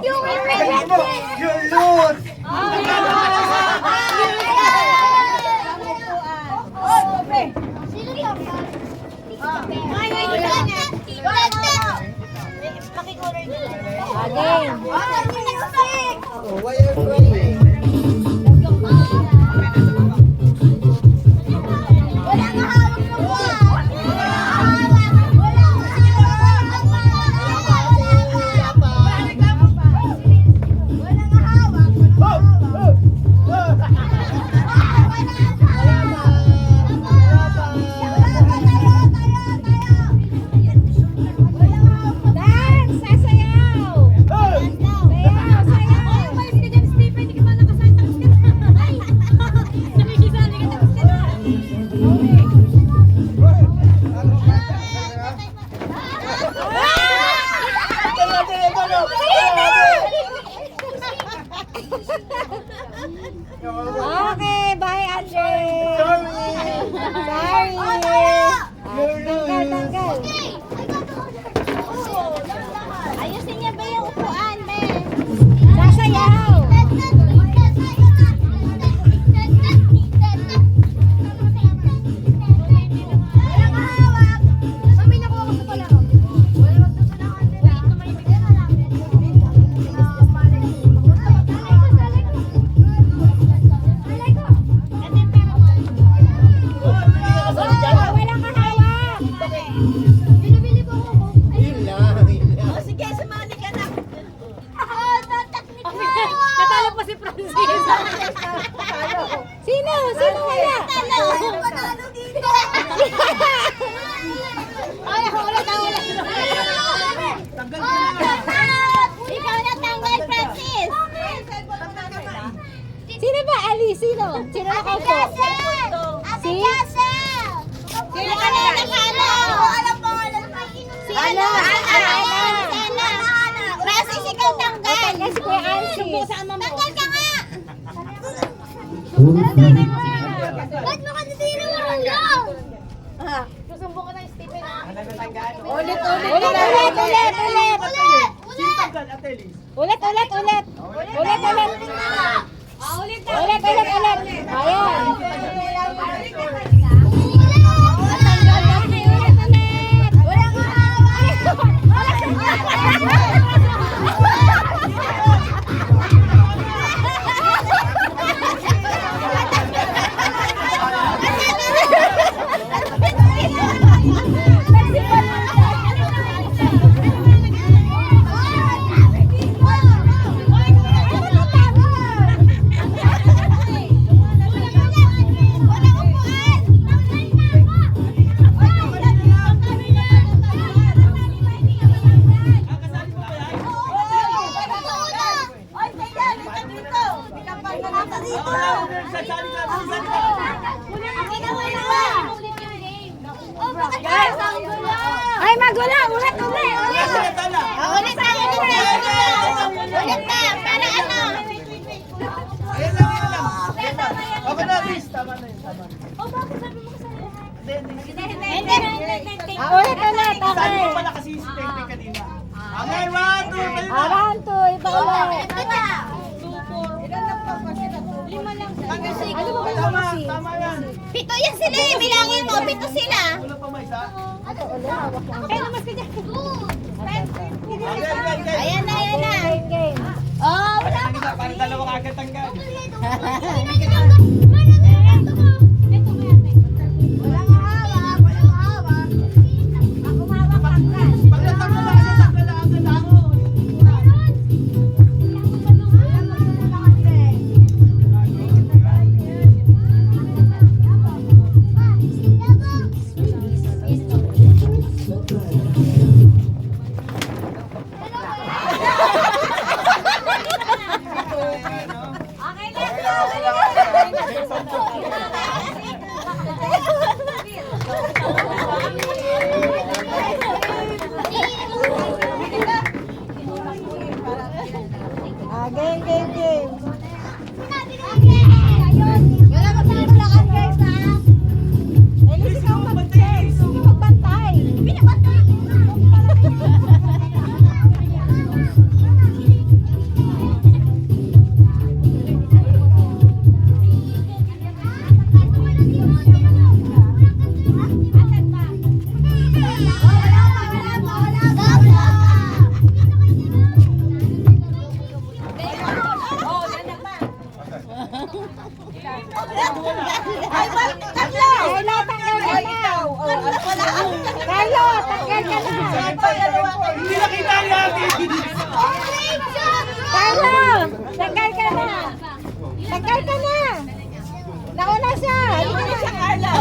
You will regret it. You lose! Again. Oh, why are you crying? Dance! Sasayaw! Sayaw! Sayaw! Umayos ka dyan, Steve. Hindi ka ba nakasali? Tapos ka na. Ay! Nakikisali ka, tapos ka na. Okay, bye, Andre. Sorry. Tanggal. Ayusin niya ba yung upuan, be? Sasayaw. Mami, nakuha ko sa pala. Walang kahawak. Binibili po ako. Yun lang. Oh, sige, sumali ka na. Natalo pa si Francis. Sino? Sino wala? Natalo dito. Ay, wala na, wala. Ikaw na tanggal, Francis. Sino ba, Ali? Sino? Sino nakaupo? Si? Sino ka na nakano? Si Ana. Francis, ikaw tanggal. Kasi Kuya Ansi. Tanggal ka nga. Ba't mo ka dito marunong? Susumbong ka ng Stephen, ha? Ulit. Ayan. Ay, magulo! Ulit! Ulit na! Para ano? Ayan lang. Okay na, Liz. Tama na yun. Oh, bakit sabi mo kasi lahat? Hindi. Ulit! Sabi Okay. mo pala kasi si Pepe kanina. Okay, 1, 2, 3 na. Aran to, iba ulit. Ano ba kayo Tama, kasi? tama yan. Pito yan sila eh. Bilangin mo, pito sila. Kulang pa may isa. Ito ulit, hawak lang. Kaya naman ka dyan. Ayan na. Game. Oh, wala Ang isa, parang dalawang agad tanggal. Pag natanggal lang, natanggal lang agad lang. Okay na. Tanggal ka na. Nauna siya. Hindi na siya, Carlo.